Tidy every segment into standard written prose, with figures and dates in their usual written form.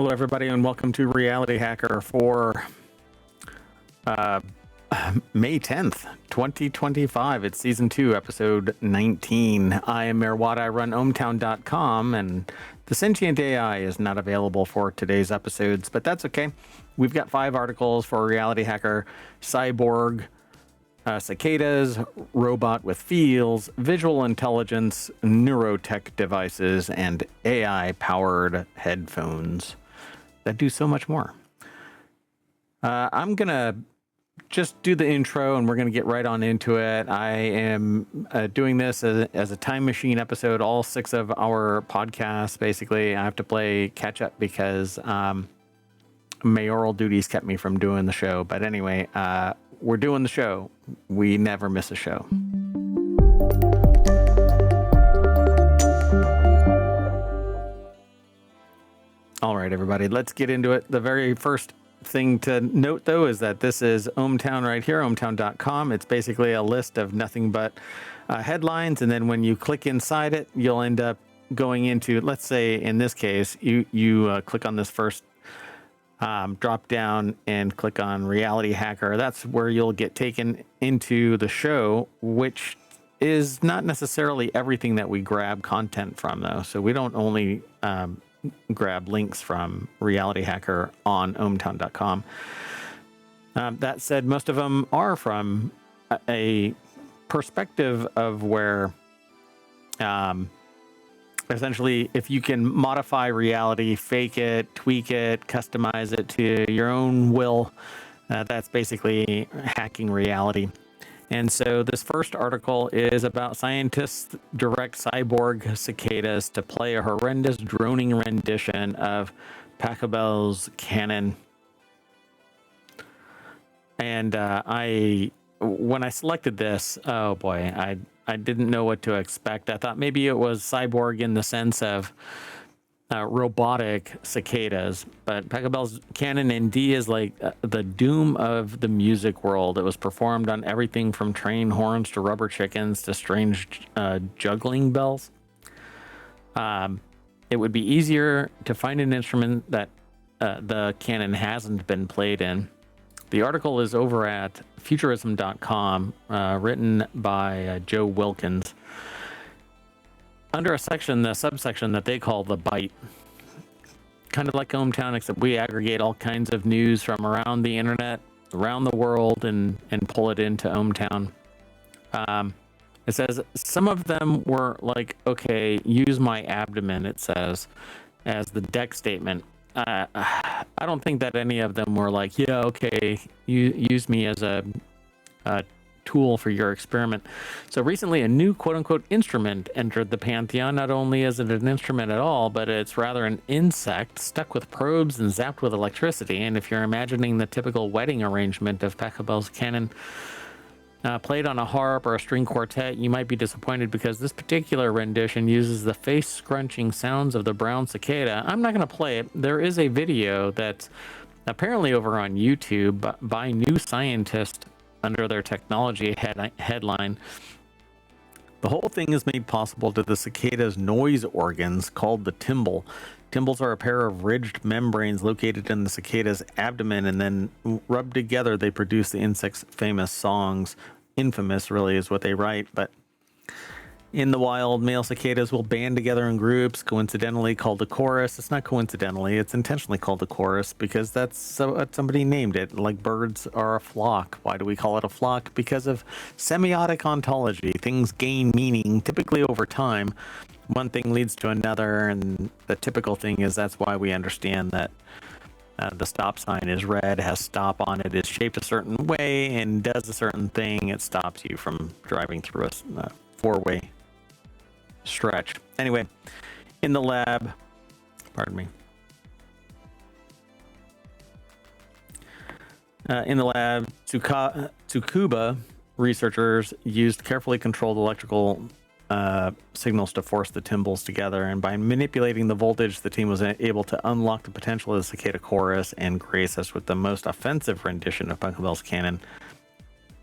Hello, everybody, and welcome to Reality Hacker for May 10th, 2025. It's Season 2, Episode 19. I am Merwad. I run ohmtown.com, and the sentient AI is not available for today's episodes, but that's okay. We've got 5 articles for Reality Hacker: Cyborg Cicadas, Robot with Feels, Visual Intelligence, Neurotech Devices, and AI-powered headphones that do so much more. I'm going to just do the intro and we're going to get right on into it. I am doing this as a time machine episode, all 6 of our podcasts. Basically, I have to play catch up because mayoral duties kept me from doing the show. But anyway, we're doing the show. We never miss a show. All right, everybody, let's get into it. The very first thing to note, though, is that this is ohmtown right here, ohmtown.com. It's basically a list of nothing but headlines. And then when you click inside it, you'll end up going into, let's say in this case, you click on this first drop down and click on Reality Hacker. That's where you'll get taken into the show, which is not necessarily everything that we grab content from, though. So we don't only grab links from Reality Hacker on ohmtown.com. That said, most of them are from a perspective of where essentially, if you can modify reality, fake it, tweak it, customize it to your own will, that's basically hacking reality. And so this first article is about scientists direct cyborg cicadas to play a horrendous droning rendition of Pachelbel's canon. And when I selected this, oh boy, I didn't know what to expect. I thought maybe it was cyborg in the sense of robotic cicadas, but Pachelbel's canon in D is like the doom of the music world. It was performed on everything from train horns to rubber chickens to strange juggling bells. It would be easier to find an instrument that the canon hasn't been played in. The article is over at futurism.com, written by Joe Wilkins. Under a section, the subsection that they call the Byte, kind of like ohmtown, except we aggregate all kinds of news from around the internet, around the world, and pull it into ohmtown. It says some of them were like, okay, use my abdomen, it says, as the deck statement. I don't think that any of them were like, yeah, okay, you use me as a tool for your experiment. So recently a new quote-unquote instrument entered the pantheon. Not only is it an instrument at all, but it's rather an insect stuck with probes and zapped with electricity. And if you're imagining the typical wedding arrangement of Pachelbel's canon played on a harp or a string quartet, you might be disappointed because this particular rendition uses the face scrunching sounds of the brown cicada. I'm not going to play it. There is a video that's apparently over on YouTube by New Scientist under their technology headline. The whole thing is made possible to the cicada's noise organs called the timbal. Timbals are a pair of ridged membranes located in the cicada's abdomen, and then rubbed together they produce the insect's famous songs. Infamous, really, is what they write, but in the wild, male cicadas will band together in groups, coincidentally called a chorus. It's not coincidentally, it's intentionally called a chorus because that's what somebody named it. Like birds are a flock. Why do we call it a flock? Because of semiotic ontology. Things gain meaning typically over time. One thing leads to another, and the typical thing is that's why we understand that the stop sign is red, has stop on it, is shaped a certain way, and does a certain thing. It stops you from driving through a four-way stretch. Anyway, in the lab, pardon me. In the lab, Tsukuba researchers used carefully controlled electrical signals to force the timbals together, and by manipulating the voltage, the team was able to unlock the potential of the cicada chorus and grace us with the most offensive rendition of Pachelbel's canon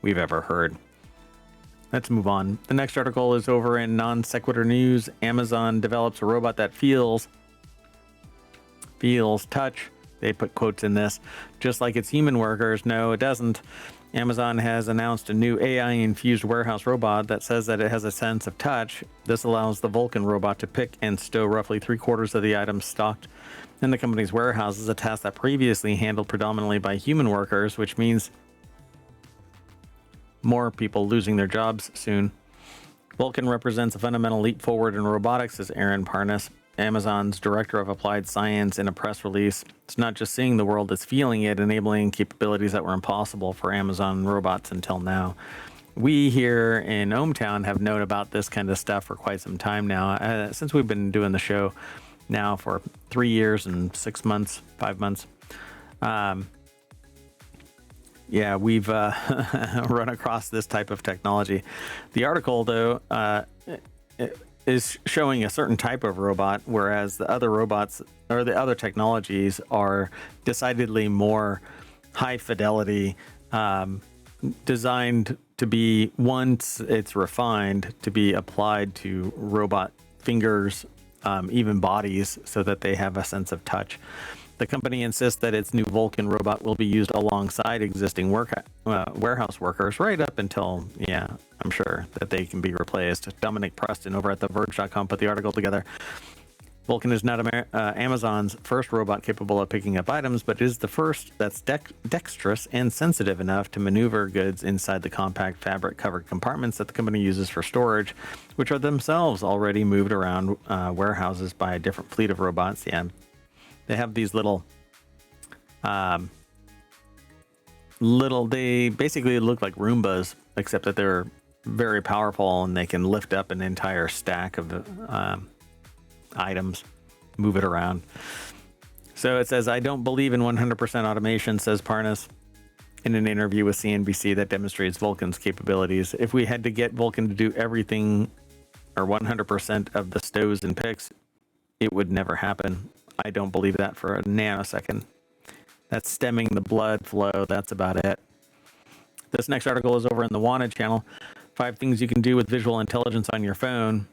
we've ever heard. Let's move on. The next article is over in non sequitur news. Amazon develops a robot that feels feels touch. They put quotes in this, just like its human workers. No, it doesn't. Amazon has announced a new AI-infused warehouse robot that says that it has a sense of touch. This allows the Vulcan robot to pick and stow roughly 3/4 of the items stocked in the company's warehouses, a task that previously handled predominantly by human workers, which means more people losing their jobs soon. Vulcan represents a fundamental leap forward in robotics, says Aaron Parnas, Amazon's director of applied science, in a press release. It's not just seeing the world, it's feeling it, enabling capabilities that were impossible for Amazon robots until now. We here in ohmTown have known about this kind of stuff for quite some time now, since we've been doing the show now for 3 years and 6 months, 5 months. Yeah, we've run across this type of technology. The article, though, is showing a certain type of robot, whereas the other robots or the other technologies are decidedly more high fidelity, designed to be, once it's refined, to be applied to robot fingers, even bodies, so that they have a sense of touch. The company insists that its new Vulcan robot will be used alongside existing warehouse workers right up until, yeah, I'm sure that they can be replaced. Dominic Preston over at TheVerge.com put the article together. Vulcan is not Amazon's first robot capable of picking up items, but is the first that's dexterous and sensitive enough to maneuver goods inside the compact fabric-covered compartments that the company uses for storage, which are themselves already moved around warehouses by a different fleet of robots. Yeah. They have these little, they basically look like Roombas, except that they're very powerful and they can lift up an entire stack of items, move it around. So it says, I don't believe in 100% automation, says Parnas in an interview with CNBC that demonstrates Vulcan's capabilities. If we had to get Vulcan to do everything or 100% of the stows and picks, it would never happen. I don't believe that for a nanosecond. That's stemming the blood flow. That's about it. This next article is over in the Wanted channel. 5 things you can do with visual intelligence on your phone.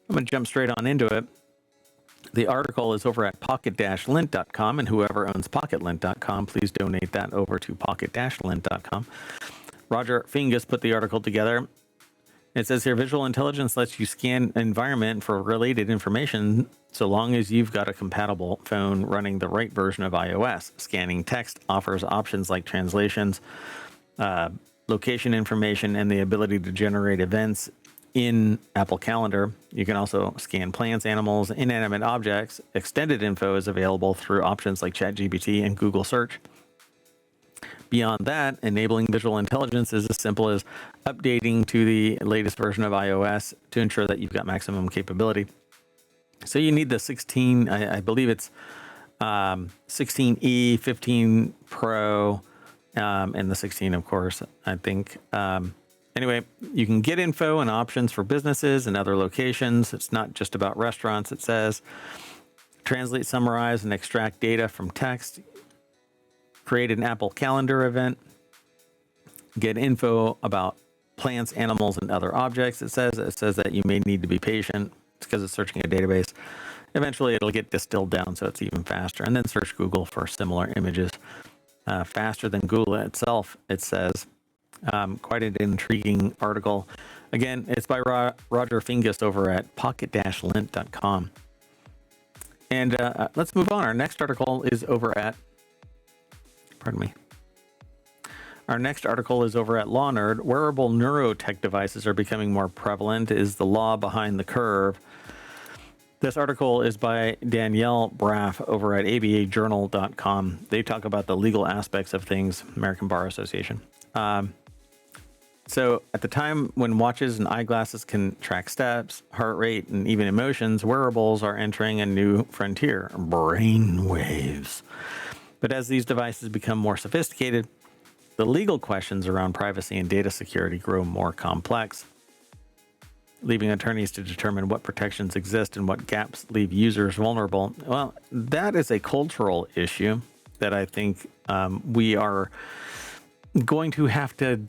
I'm going to jump straight on into it. The article is over at pocket-lint.com, and whoever owns pocketlint.com, please donate that over to pocket-lint.com. Roger Fingus put the article together. It says here, visual intelligence lets you scan environment for related information so long as you've got a compatible phone running the right version of iOS. Scanning text offers options like translations, location information, and the ability to generate events in Apple Calendar. You can also scan plants, animals, inanimate objects. Extended info is available through options like ChatGPT and Google Search. Beyond that, enabling visual intelligence is as simple as updating to the latest version of iOS to ensure that you've got maximum capability. So you need the 16, I believe it's 16E, 15 Pro, and the 16, of course, I think. Anyway, you can get info and options for businesses and other locations. It's not just about restaurants, it says. Translate, summarize, and extract data from text. Create an Apple Calendar event. Get info about plants, animals, and other objects. It says that you may need to be patient. It's because it's searching a database. Eventually, it'll get distilled down so it's even faster. And then search Google for similar images. Faster than Google itself, it says. Quite an intriguing article. Again, it's by Roger Fingus over at pocket-lint.com. And let's move on. Our next article is over at Our next article is over at Law Nerd. Wearable neurotech devices are becoming more prevalent. Is the law behind the curve? This article is by Danielle Braff over at abajournal.com. They talk about the legal aspects of things, American Bar Association. So at the time when watches and eyeglasses can track steps, heart rate, and even emotions, wearables are entering a new frontier, brain waves. But as these devices become more sophisticated, the legal questions around privacy and data security grow more complex, leaving attorneys to determine what protections exist and what gaps leave users vulnerable. Well, that is a cultural issue that I think we are going to have to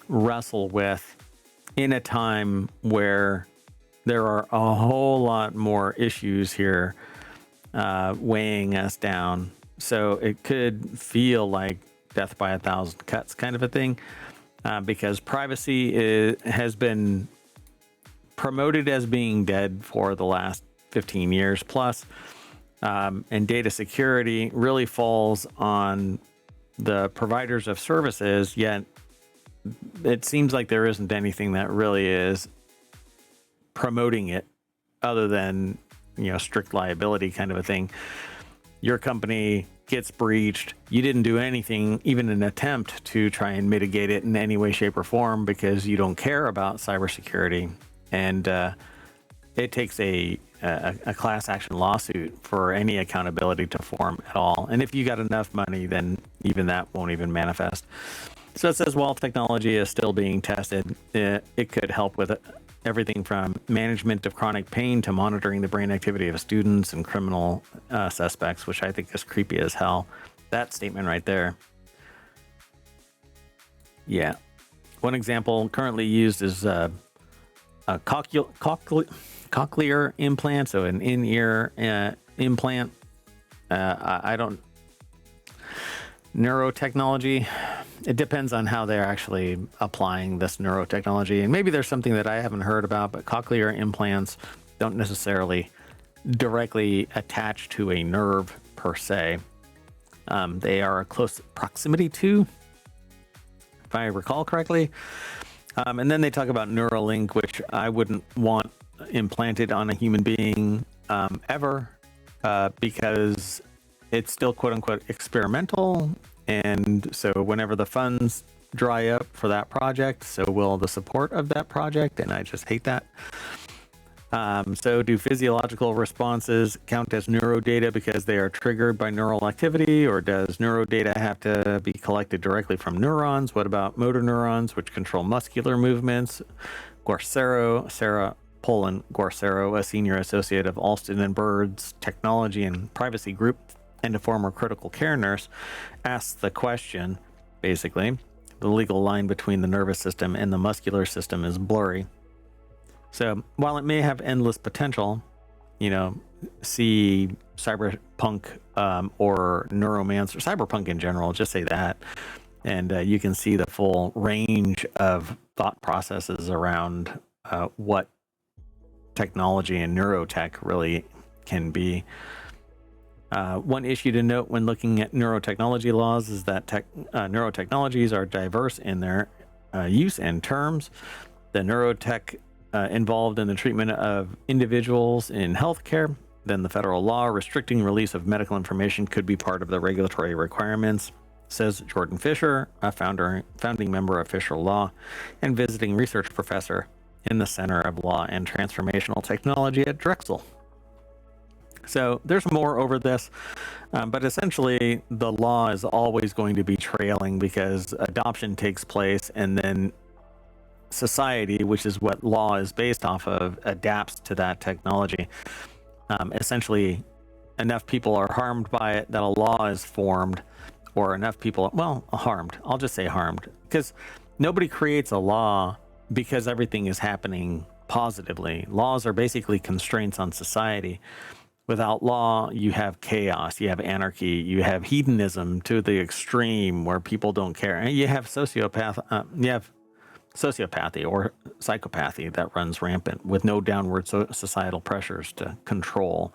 wrestle with in a time where there are a whole lot more issues here weighing us down. So it could feel like death by a thousand cuts kind of a thing, because privacy has been promoted as being dead for the last 15 years plus. And data security really falls on the providers of services, yet it seems like there isn't anything that really is promoting it other than, strict liability kind of a thing. Your company gets breached. You didn't do anything, even an attempt to try and mitigate it in any way, shape, or form because you don't care about cybersecurity. And it takes a class action lawsuit for any accountability to form at all. And if you got enough money, then even that won't even manifest. So it says while technology is still being tested, it could help with everything from management of chronic pain to monitoring the brain activity of students and criminal suspects, which I think is creepy as hell. That statement right there. Yeah. One example currently used is a cochlear implant, so an in-ear implant. Neurotechnology, it depends on how they're actually applying this neurotechnology. And maybe there's something that I haven't heard about, but cochlear implants don't necessarily directly attach to a nerve per se. They are a close proximity to, if I recall correctly. And then they talk about Neuralink, which I wouldn't want implanted on a human being ever, because it's still quote unquote experimental. And so whenever the funds dry up for that project, so will the support of that project. And I just hate that. So do physiological responses count as neurodata because they are triggered by neural activity, or does neurodata have to be collected directly from neurons? What about motor neurons, which control muscular movements? Sarah Poland Gorsero, a senior associate of Alston and Bird's Technology and Privacy Group and a former critical care nurse, asks the question, basically, the legal line between the nervous system and the muscular system is blurry. So while it may have endless potential, see cyberpunk or neuromancer, cyberpunk in general, just say that, and you can see the full range of thought processes around what technology and neurotech really can be. One issue to note when looking at neurotechnology laws is that neurotechnologies are diverse in their use and terms. The neurotech involved in the treatment of individuals in healthcare, then the federal law restricting release of medical information could be part of the regulatory requirements, says Jordan Fisher, a founding member of Fisher Law and visiting research professor in the Center of Law and Transformational Technology at Drexel. So there's more over this, but essentially the law is always going to be trailing because adoption takes place and then society, which is what law is based off of, adapts to that technology. Essentially, enough people are harmed by it that a law is formed, or enough people, harmed. I'll just say harmed, because nobody creates a law because everything is happening positively. Laws are basically constraints on society. Without law, you have chaos, you have anarchy, you have hedonism to the extreme where people don't care, and you have sociopathy or psychopathy that runs rampant with no downward societal pressures to control.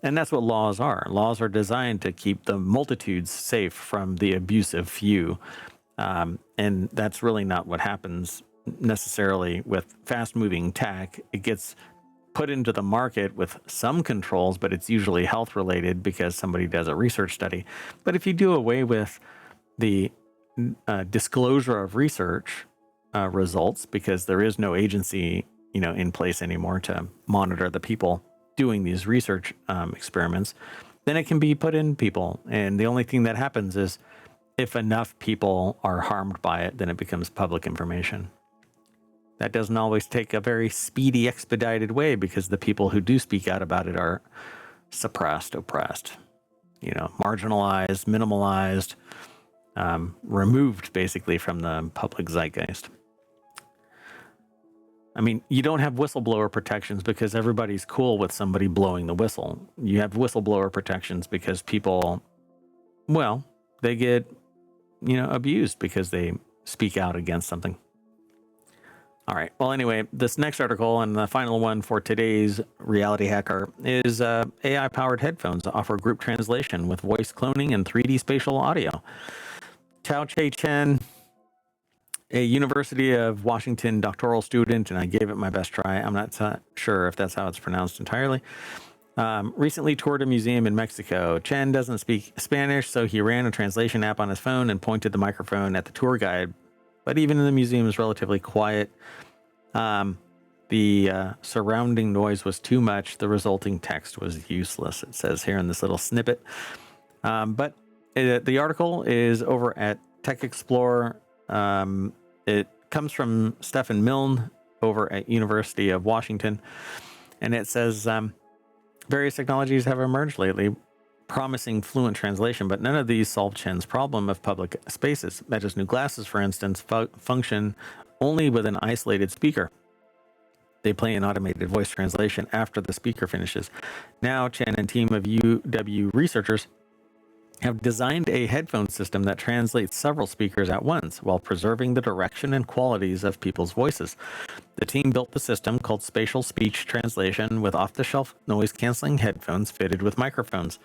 And that's what laws are. Laws are designed to keep the multitudes safe from the abusive few. And that's really not what happens necessarily with fast-moving tech. It gets put into the market with some controls, but it's usually health related because somebody does a research study. But if you do away with the disclosure of research results, because there is no agency, in place anymore to monitor the people doing these research experiments, then it can be put in people. And the only thing that happens is if enough people are harmed by it, then it becomes public information. That doesn't always take a very speedy, expedited way because the people who do speak out about it are suppressed, oppressed, marginalized, minimalized, removed basically from the public zeitgeist. I mean, you don't have whistleblower protections because everybody's cool with somebody blowing the whistle. You have whistleblower protections because people, well, they get, abused because they speak out against something. All right. Well, anyway, this next article and the final one for today's Reality Hacker is AI-powered headphones offer group translation with voice cloning and 3D spatial audio. Tao Che Chen, a University of Washington doctoral student, and I gave it my best try. I'm not sure if that's how it's pronounced entirely. Recently toured a museum in Mexico. Chen doesn't speak Spanish, so he ran a translation app on his phone and pointed the microphone at the tour guide. But even in the museum is relatively quiet. The surrounding noise was too much. The resulting text was useless, it says here in this little snippet. But the article is over at Tech Explorer. It comes from Stefan Milne over at University of Washington. And it says, various technologies have emerged lately promising fluent translation, but none of these solve Chen's problem of public spaces. Meta's new glasses, for instance, function only with an isolated speaker. They play an automated voice translation after the speaker finishes. Now, Chen and team of UW researchers have designed a headphone system that translates several speakers at once while preserving the direction and qualities of people's voices. The team built the system called Spatial Speech Translation with off-the-shelf noise-canceling headphones fitted with microphones.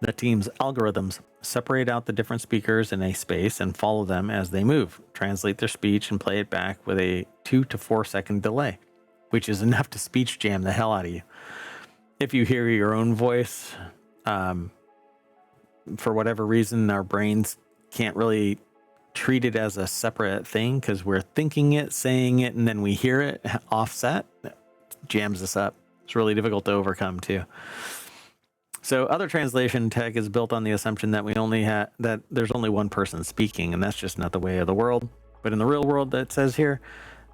The team's algorithms separate out the different speakers in a space and follow them as they move, translate their speech, and play it back with a 2 to 4 second delay, which is enough to speech jam the hell out of you. If you hear your own voice, for whatever reason, our brains can't really treat it as a separate thing because we're thinking it, saying it, and then we hear it offset. It jams us up. It's really difficult to overcome too. So other translation tech is built on the assumption that that there's only one person speaking, and that's just not the way of the world. But in the real world, that says here,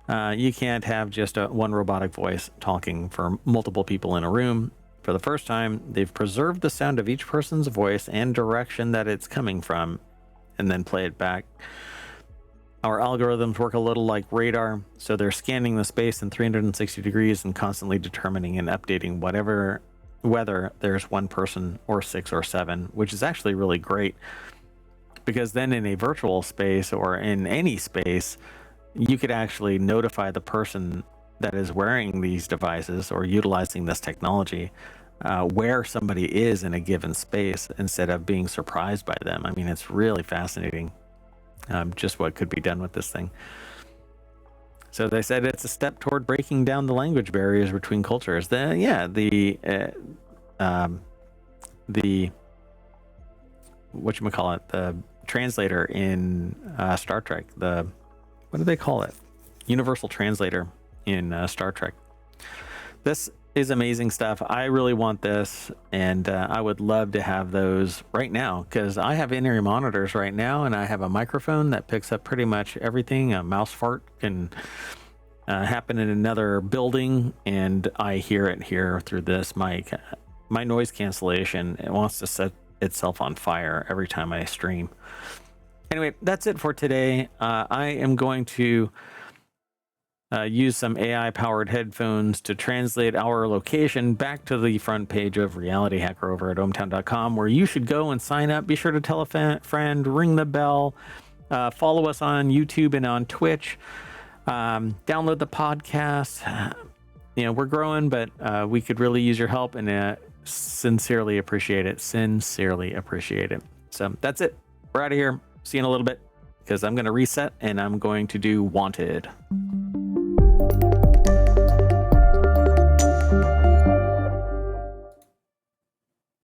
you can't have just one robotic voice talking for multiple people in a room. For the first time, they've preserved the sound of each person's voice and direction that it's coming from, and then play it back. Our algorithms work a little like radar, so they're scanning the space in 360 degrees and constantly determining and updating whether there's one person or 6 or 7, which is actually really great, because then in a virtual space or in any space, you could actually notify the person that is wearing these devices or utilizing this technology where somebody is in a given space instead of being surprised by them. I mean, it's really fascinating just what could be done with this thing. So they said it's a step toward breaking down the language barriers between cultures. The whatchamacallit, the translator in Star Trek, what do they call it? Universal translator in Star Trek. This is amazing stuff. I really want this, and I would love to have those right now, because I have in-ear monitors right now, and I have a microphone that picks up pretty much everything. A mouse fart can happen in another building, and I hear it here through this mic. My noise cancellation, it wants to set itself on fire every time I stream. Anyway, that's it for today. I am going to use some AI-powered headphones to translate our location back to the front page of Reality Hacker over at ohmtown.com, where you should go and sign up. Be sure to tell a friend, ring the bell, follow us on YouTube and on Twitch, download the podcast. We're growing, but we could really use your help, and sincerely appreciate it. So that's it. We're out of here. See you in a little bit, because I'm going to reset and I'm going to do Wanted.